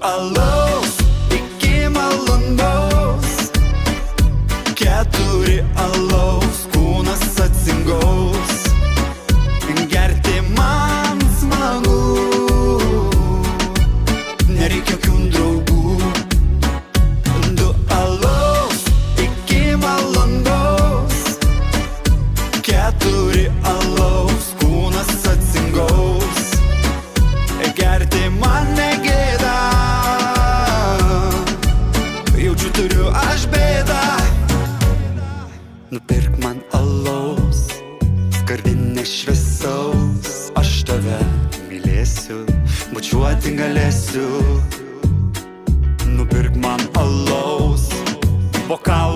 alaus iki malonaus, 4 alaus kūnas atsingaus. Gerti man smagu, nereikia jokių draugų. 2 alaus iki malonaus, 4 alaus kūnas atsingaus. Gerti man negėda, jaučiu turiu aš bėdą. Nupirk man alaus, skardinė šviesaus, aš tave mylėsiu, bučiuoti galėsiu. Nupirk man alaus, bokalą